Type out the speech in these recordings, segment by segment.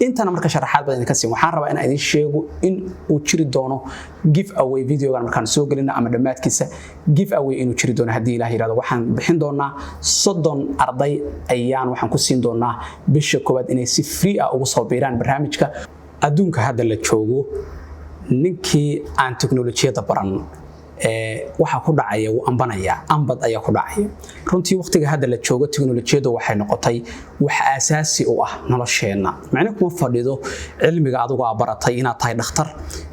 intana marka sharaxaad badan idinka siin waxaan rabaa in idin sheego in uu jiri doono give away videogan markaan soo galina ama dhamaadkiisa give away inuu jiri doono hadii Ilaahay yiraahdo waxaan bixin doonaa 30 arday ayaan waxaan ku siin doonaa bisha koobaad inay si free ah ugu soo biiraan barnaamijka adduunka hadda la joogo ninkii aan teknolojiyada baran waxa ku dhacaya uu ambanaya ambad ayaa ku dhacaya runtii waqtiga hadda la joogo teknolojiyadu waxay noqotay wax asaasi u ah nolosheena macna kuma fadhido cilmiga adigu aad baratay inaad tahay dhakhtar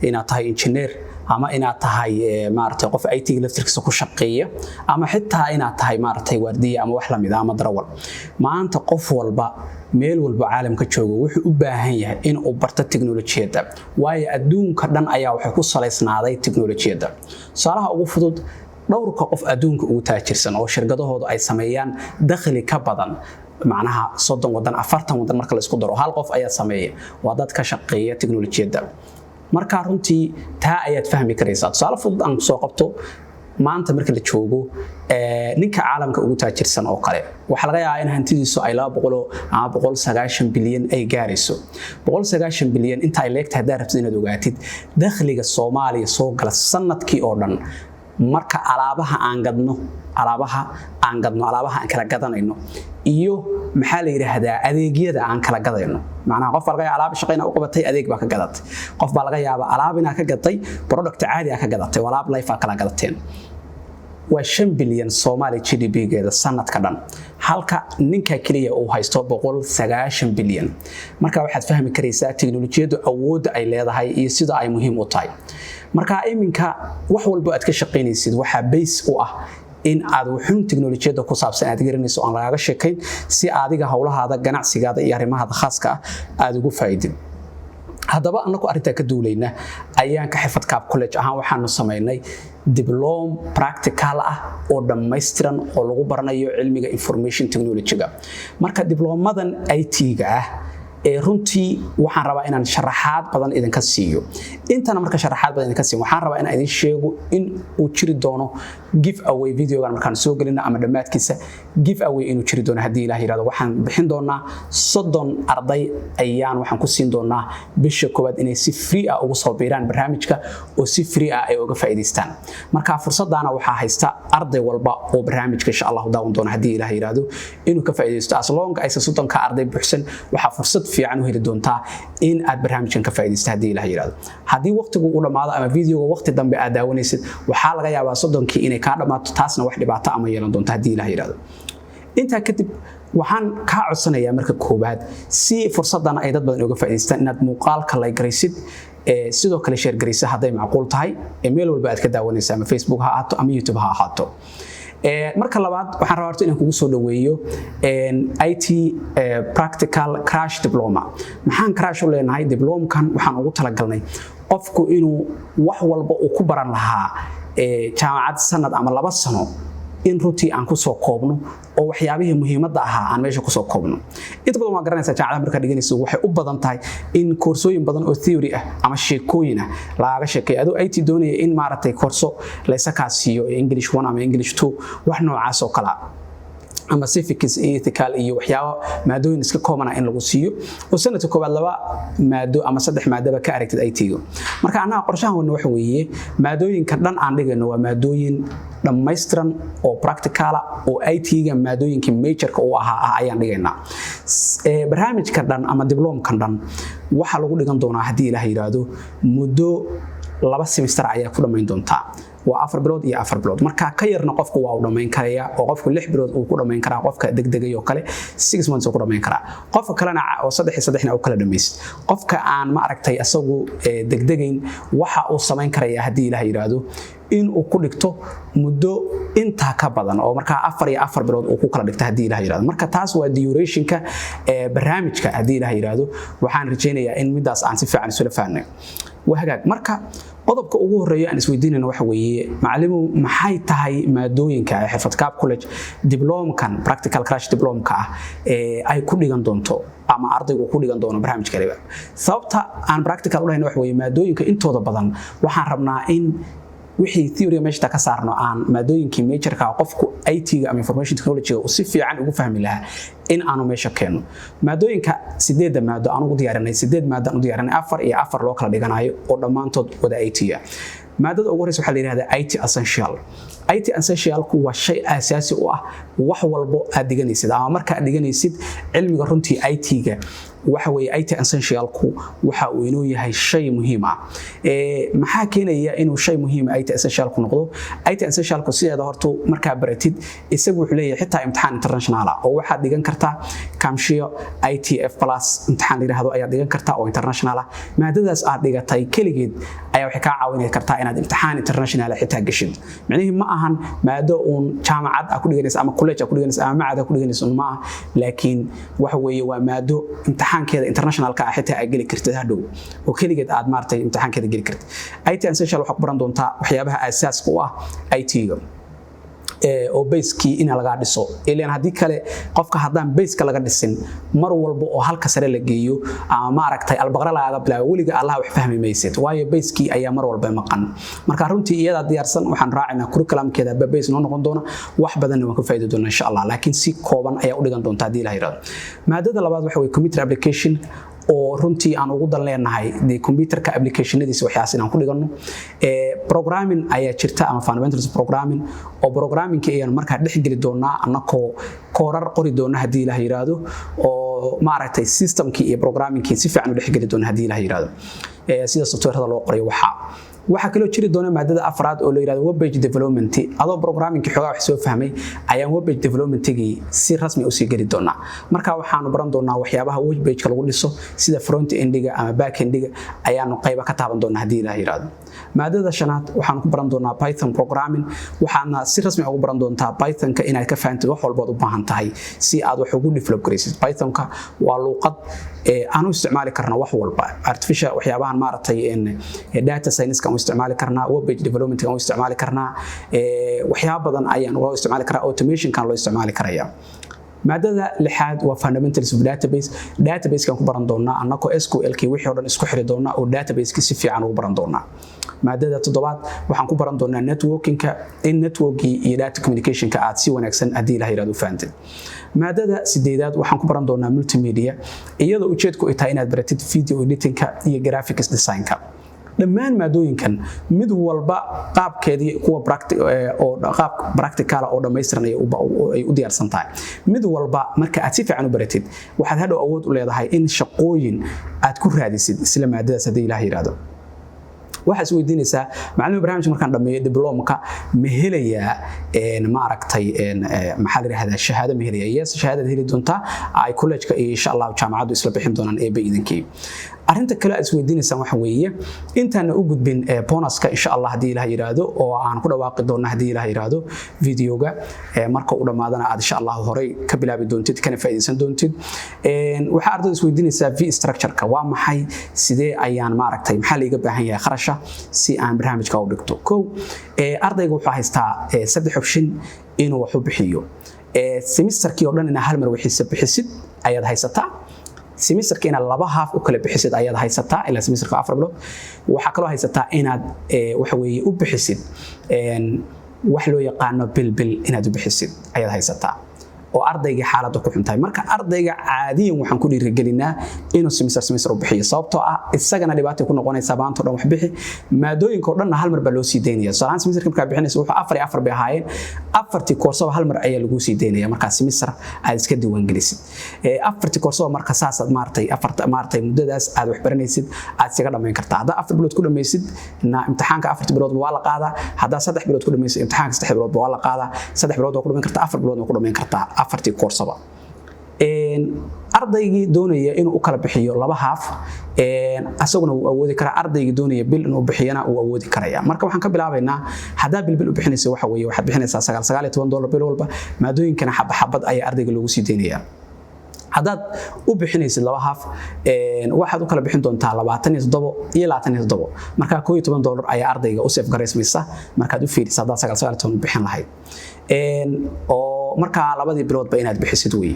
inaad tahay engineer ama inaad tahay maartay qof IT electrics ku shaqeeya ama xitaa inaad tahay maartay waardiye ama wax la mid ah ama darawal maanta qof walba meel walba caalamka joogo wuxuu u baahan yahay in uu barto teknolojiyada waayo adduunka dhan ayaa waxa ku saleysnaaday teknolojiyada salaha ugu fudud dhowrka qof adduunka ugu taajirsan oo shirkadahoodu ay sameeyaan dakhli ka badan macnaha 30 wadan 40 wadan marka la isku daro hal qof ayaa sameeya waa dad ka shaqeeya teknolojiyada marka runtii taa ayaad fahmi karaysaa tusaale fudud aan soo qabto maanta marka la joogo ninka caalamka ugu taajirsan oo kale waxa laga yaabaa in hantidiisu ay 200 ama 190 bilyan ay gaarayso 190 bilyan inta ay leegtahay daarabtid inaad ogaatid dakhliga Soomaaliya soo gala sanadkii oo dhan marka alaabaha aan kala gadanayno iyo maxaa la yiraahdaa adeegyada aan kala gadayno macnaha qof laga yaabo alaab shaqeyna u qabatay adeeg baa ka gadatay qof baa laga yaabaa alaab ina ka gatay product caadi ah ka gadatay alaab life ah kala gadateen waa 5 bilyan Soomaali GDP-geeda sanadka dhan halka ninka kaliya uu haysto 190 bilyan marka waxaad fahmi karaysaa teknolojiyadu awood ay leedahay iyo sida ay muhiim u tahay marka iminka wax walba aad ka shaqeynaysid waxa base u ah in aad wuxuun teknolojiyada ku saabsan aad garanayso aan lagaga sheekayn si adiga hawlahaada ganacsigaada iyo arimahaada khaaska ah aad ugu faa'iidin hadaba anagu arinta ka duulayna ayaan ka xifad kaab college ahaan waxaanu sameeynay diploma practical ah oo dhameystiran oo lagu baranayo cilmiga information technology-ga marka diplomadan IT-ga ah runtii waxaan rabaa inaan sharaxaad badan idinka siiyo intana marka sharaxaad badan idinka siiyo waxaan rabaa in idin sheego in uu jiri doono give away videogan markaan soo galina ama dhamaadkiisa give away inuu jiri doono hadii Ilaahay yiraahdo waxaan bixin doonaa 30 arday ayaan waxaan ku siin doonaa bisha koobaad inay si free ah ugu soo biiraan barnaamijka oo si free ah ay uga faa'iideystaan marka fursadana waxa haysta arday walba oo barnaamijka insha Allah daawan doona hadii Ilaahay yiraahdo inuu ka faa'iideysto as long as 30 ka arday buuxsan waxa fursad fiican u heli doontaa in aad barnaamijkan ka faa'iideysto hadii Ilaahay yiraahdo hadii waqtigu uu dhamaado ama videoga waqti dambe aad daawanaysid waxa laga yaabaa 30kii inay ka dhamaato taasna wax dhibaato ama yeelan doonto hadii Ilaahay yiraahdo inta kadib waxaan ka codsanayaa marka koobaad si fursadan ay dad badan uga faa'iideystaan inaad muuqaalka like garaysid sidoo kale share garaysid haday macquul tahay email walba aad ka daawanaysaa ama Facebook ha ahaato ama YouTube ha ahaato marka labaad waxaan rabaa inaan kugu soo dhaweeyo IT practical crash diploma maxaan crash u leenahay diploma-kan waxaan ugu talagalnay qofku inuu wax walba uu ku baran lahaa jaamacad sanad ama 2 sano in runtii aan ku soo koobno oo waxyaabihii muhiimadda ahaa aan meesha ku soo koobno inta badan waan garanaysaa jaamacadaha marka dhiganayso waxay u badan tahay in koorsooyin badan oo theory ah ama sheekooyin ah laga sheekay adoo IT doonaya in maaragtay koorso la isakaasiyo English 1 ama English 2 wax noocaas oo kala ama civics ethical iyo waxyaabo maadooyin iska koobana in lagu siiyo oo sanadka koobaad 2 maado ama 3 maadaba ka aragtid IT-ga marka anaga qorshahan waxa weeye maadooyinka dhan aan dhigayno waa maadooyin dhameystiran oo practical oo IT-ga maadooyinka majorka oo ahaa ayaan dhigaynaa barnaamijka dhan ama diploma-kan dhan waxa lagu dhigan doonaa hadii Ilaahay yiraahdo muddo 2 semester ayaa ku dhameyn doontaa waa 4 bilood iyo 4 bilood marka ka yarna qofku waa u dhameyn karaya oo qofku 6 bilood uu ku dhameyn karaa qofka degdegay oo kale 6 months uu ku dhameyn karaa qofka kalena oo 3 uu kala dhameys qofka aan ma aragtay asagu degdegayn waxa uu sameyn karaya hadii Ilaahay yiraahdo in uu ku dhigto muddo inta ka badan oo marka 4 iyo 4 bilood uu ku kala dhigto hadii Ilaahay yiraahdo marka taas waa duration-ka barnaamijka hadii Ilaahay yiraahdo waxaan rajaynayaa in midaas aan si fiican isula fahanay wahagaag marka qodobka ugu horeeya aan isweydiinayna waxa weeye macallimo maxay tahay maadooyinka xirfad kaab college diploma-kan practical crash diploma-ka ay ku dhigan doonto ama ardaygu ku dhigan doono barnaamijka sababta aan practical u leeyahay waxa weeye maadooyinka intooda badan waxaan rabnaa in wixii theory meesha ka saarno aan maadooyinkii majorka qofku IT-ga ama information technology oo si fiican ugu fahmi lahaa in aanu meesha keeno maadooyinka 8 maado aan ugu diyaarinay 8 maado aan u diyaarinay 4 iyo 4 loo kala dhiganayo oo dhamaantood wada IT-ga maadada ugu horeysa waxa la yiraahdaa IT essential IT essential ku waa shay asaasi u ah wax walbo aad dhiganaysid ama marka aad dhiganaysid cilmiga runtii IT-ga waxa weeye IT essential ku waxa uu inoo yahay shay muhiim ah maxaa keenaya inuu shay muhiim IT essential ku noqdo IT essential ku sideeda horto marka baratid isagu wuxuu leeyahay xitaa imtixaan international ah oo waxaad dhigan kartaa Camshio ITF plus imtixaan yiraahdo ayaad dhigan kartaa oo international ah maadadaas aad dhigatay kaligeed ayaa waxay ka caawinaysaa kartaa inaad imtixaan international xitaa gashid macnaheedu ma ahan maado uun jaamacad ku dhiganaysa ama college ku dhiganaysa ama macad ku dhiganaysa ma aha laakiin waxa weeye waa maado imtixaankeeda internationalka ah xitaa ay gali kartid hadhow oo kaligeed aad maartay imtixaankeeda gali kartid IT essential waxa ku baran doontaa waxyaabaha asaaska u ah IT-ga oo base-kii in laga dhiso ilaan hadii kale qofka hadaan base-ka laga dhisin mar walba oo halka sare la geeyo ama ma aragtay albaqra laga bilaabo waliga Allah wax fahmi maysid waayo base-kii ayaa mar walba maqan marka runtii iyada diyaarsan waxaan raacinaa curriculum-keeda base noo noqon doona wax badan waan ka faa'iido doonaa insha Allah laakiin si kooban ayaa u dhigan doonta hadii la yiraahdo maadada labaad waxa way computer application oo runtii aan ugu dan leenahay de computerka applicationadiisa waxyaas inaan ku dhigano programming ayaa jirta ama fundamentals programming oo programming-ka ayaan markaa dhex geli doonaa anakoo koorar qori doona hadii la yiraahdo oo ma aragtay systemkii iyo programming-kii si fiican u dhex geli doona hadii la yiraahdo sida software-da loo qorayo waxa kale oo jiri doona maadada afraad oo la yiraahdo web page development adoo programming-ki xogaa wax soo fahmay ayaan web page development-gi si rasmi u sii geli doonaa marka waxaan baran doonaa waxyaabaha web page-ka lagu dhiso sida front end-ga ama back end-ga ayaan qayb ka taaban doonaa hadii la yiraahdo maadada shanaad waxaan ku baran doonaa Python programming waxaana si rasmi ugu baran doontaa Python-ka inaad ka fahanto wax walba u baahan tahay si aad wax ugu develop garaysid Python-ka waa luqad aanu isticmaali karna wax walba artificial waxyaabahan maartay data science-ka u isticmaali karnaa web page development-ka u isticmaali karnaa waxyaabo badan ayaan loo isticmaali karaa automation-kan loo isticmaali karaya maadada lixaad waa fundamentals of database kan ku baran doonaa annako SQL-kii wixii oo dhan isku xiri doonaa oo database-ki si fiican ugu baran doonaa maadada toddobaad waxaan ku baran doonaa networking-ka in network-ki iyo data communication-ka aad si wanaagsan hadii la yiraahdo fahanted maadada sideedaad waxaan ku baran doonaa multimedia iyadoo ujeedku ay tahay inaad baratid video editing-ka iyo graphics design-ka dhammaan maadooyinkan mid walba qaabkeedii kuwa practical oo dhameystiran ay u diyaarsan tahay mid walba marka aad si fiican u baratid waxaad hadhow awood u leedahay in shaqooyin aad ku raadisid isla maadadaas hadii Ilaahay yiraahdo waxaad weydiinaysaa macallin barnaamij markaan dhameeyo diploma-ka ma helayaa ma aragtay maxaa la yiraahdaa shahaado ma helayaa yes shahaadada heli doonta ay college-ka insha Allah jaamacadu isla bixin doonaan ee idinkii arinta kale aad weydiinaysan waxa weeye intaan u gudbin bonus-ka insha Allah hadii Ilaahay yiraahdo oo aan ku dhawaaqi doono hadii Ilaahay yiraahdo video-ga marka uu dhamaadana aad insha Allah horay ka bilaabi doontid kana faa'iideysan doontid waxa ardaydu is weydiinaysaa fee structure-ka waa maxay sidee ayaan ma aragtay maxaa la iga baahan yahay kharashka si aan barnaamijka u dhigto ardaygu wuxuu haystaa 3 option inuu wax u bixiyo semesterkii oo dhan in hal mar wixii bixisid ayaad haysataa semesterka inaad laba half u kala bixisid ayaad haysataa ilaa semesterka 4 bilood waxa kale oo haysataa inaad waxa weeye u bixisid wax loo yaqaan bil inaad u bixisid ayaad haysataa oo ardayga xaaladda ku xuntahay marka ardayga caadiyan waxaan ku dhiirigelinaa inuu semester u bixiyo sababtoo ah isagana dhibaato ku noqonaysa baanto dhan wax bixi maadooyinka oo dhan hal mar baa loo sii deynaya salaan semesterka marka bixinaysa wuxuu 4 bay ahaayeen afartii koorsaba hal mar ayaa lagu sii deynaya marka semester aad iska diiwaan gelisid afartii koorsaba marka saasaad maartay muddadaas aad wax baranaysid aad iska dhameyn kartaa hadda 4 bilood ku dhamaysid imtixaanka 4 bilood waa la qaadaa hadda 3 bilood ku dhamaysid imtixaanka 3 bilood waa la qaadaa 3 bilood waa ku dhameyn kartaa 4 bilood waa ku dhameyn kartaa afartii koorsaba ardaygii doonaya inuu u kala bixiyo laba half asaguna uu awoodi karaa ardaygii doonaya bil inuu bixiyana uu awoodi karaya marka waxaan ka bilaabaynaa hadaa bil u bixinaysa waxa weeye waxaad bixinaysaa $19 bil walba maadooyinkana xabad ayaa ardayga loogu sii deynaya hadaad u bixinaysid laba half waxaad u kala bixin doontaa 27 iyo 27 marka $11 ayaa ardayga u save gareysmaysa markaad u fiiriso hadaa 19 u bixin lahayd oo marka labadii bilood ba inaad bixisid weey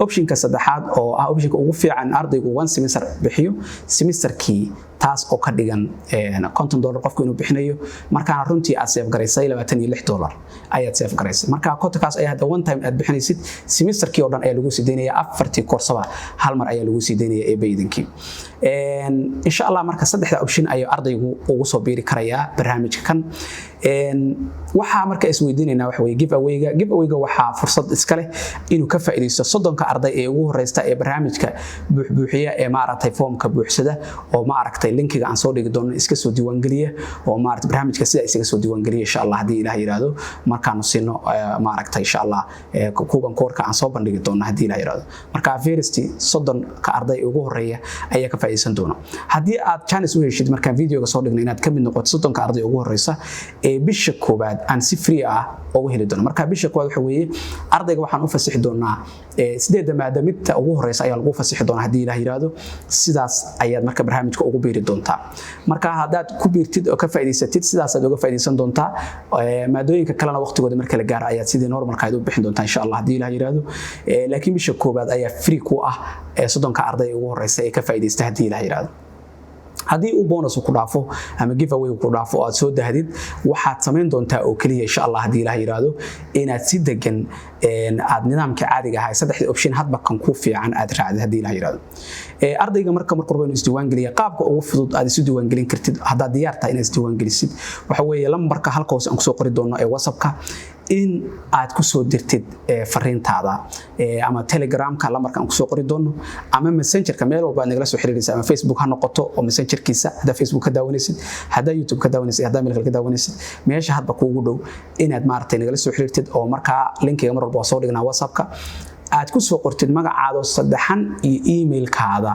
optionka saddexaad oo ah optionka ugu fiican ardaygu one semester bixiyo semesterkii taas oo ka dhigan $50 qofku inuu bixinayo markaana runtii aad save garaysay $26 ayaad save garaysay marka kontonkaas ayaa hadda one time aad bixinaysid semesterkii oo dhan ayaa lagu sideynaya afartii koorsaba hal mar ayaa lagu sideynaya ee baydinkii insha Allah marka saddexda option ayaa ardaygu ugu soo biiri karaya barnaamijka kan waxa marka isweydiinayna waxa way giveaway-ga waxa fursad iska leh inuu ka faa'iideysto 30 arday ee ugu horeysta ee barnaamijka buuxiya ee maaragtay foomka buuxsada oo maaragtay linkiga aan soo dhigi doono iska soo diiwaan galiya oo maaragtay barnaamijka sida isaga soo diiwaan galiya insha Allah hadii Ilaahay yiraahdo markaan siino maaragtay insha Allah kuuban koorka aan soo bandhigi doono hadii Ilaahay yiraahdo marka first 30 arday ugu horeeya ayaa ka faa'iideysan doona hadii aad chance u heshid markaan videoga soo dhigno inaad ka mid noqoto 30 arday ugu horeysa ee bisha koobaad aan si free ah ugu heli doono marka bisha koobaad waxa weeye ardayga waxaan u fasaxi doonaa 8 maadamida ugu horeysa ayaa lagu fasaxi doonaa hadii Ilaahay yiraahdo sidaas ayaad marka barnaamijka ugu biiri doontaa marka hadaad ku biirtid oo ka faa'iideysatid sidaas aad uga faa'iideysan doontaa maadooyinka kalena waqtigooda marka la gaaro ayaad sidii normalka aad u bixin doontaa insha Allah hadii Ilaahay yiraahdo laakiin bisha koobaad ayaa free ku ah 30 arday ugu horeysa ee ka faa'iideysta hadii Ilaahay yiraahdo hadii uu bonus ku dhaafo ama giveaway ku dhaafo aad soo dahdid waxaad sameyn doontaa oo kaliya insha Allah hadii Ilaahay yiraahdo inaad si degan aad nidaamka caadiga ah saddexda option hadba kan ku fiican aad raacdo hadii Ilaahay yiraahdo ardayga marka inuu isdiiwaan galiyo qaabka ugu fudud aad isu diiwaan galin kartid hadaa diyaar tahay inaad isdiiwaan galisid waxa weeye lambarka halka hoose aan ku soo qori doono ee WhatsApp-ka in aad ku soo dirtid fariintaada ama Telegram-ka lambarka aan ku soo qori doono ama Messenger-ka meel walba aad nagala soo xiriiraysaa ama Facebook ha noqoto oo Messenger-kiisa hada Facebook ka daawanaysid hada YouTube ka daawanaysid hada meel kale ka daawanaysid meesha hadba kuugu dhow inaad maartay nagala soo xiriirtid oo marka linkiga mar walba soo dhignaa WhatsApp-ka aad ku soo qortid magacaada saddexan iyo email-kaada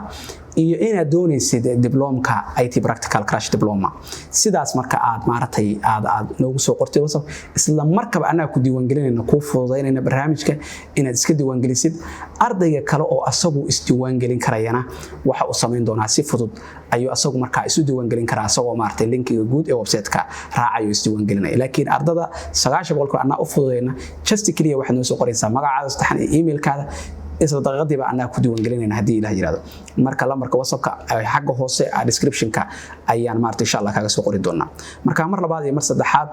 iyo inaad doonaysid diplomka IT practical crash diploma sidaas marka aad maartay aad noogu soo qortid WhatsApp isla markaba anaa ku diiwaan gelinayna ku fududeynayna barnaamijka inaad iska diiwaan gelisid ardayga kale oo asagu isdiiwaan gelin karayana waxa uu sameyn doonaa si fudud ayuu asagu marka isu diiwaan gelin karaa asagoo maartay linkiga guud ee website-ka raacayo isdiiwaan gelinaya laakiin ardada 90% anaa u fududeyna just clear waxa noo soo qoraysaa magacaada saddexan iyo email-kaada isla daqiiqadiiba anaa ku diiwaan gelinayna hadii Ilaahay yiraahdo marka lambarka WhatsApp-ka xagga hoose description-ka ayaan maartay insha Allah kaaga soo qori doonaa marka mar labaad iyo mar saddexaad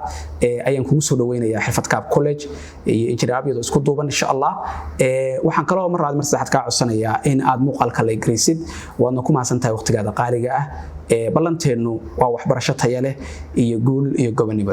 ayaan kugu soo dhaweynayaa Xirfadkaab College iyo injineeriyada isku duuban insha Allah waxaan kaloo mar labaad mar saddexaad ka codsanayaa in aad muuqaalka la igrisid waadna ku maasantahay waqtigaada qaaliga ah ballanteenu waa waxbarasho tayo leh iyo guul iyo gobonimo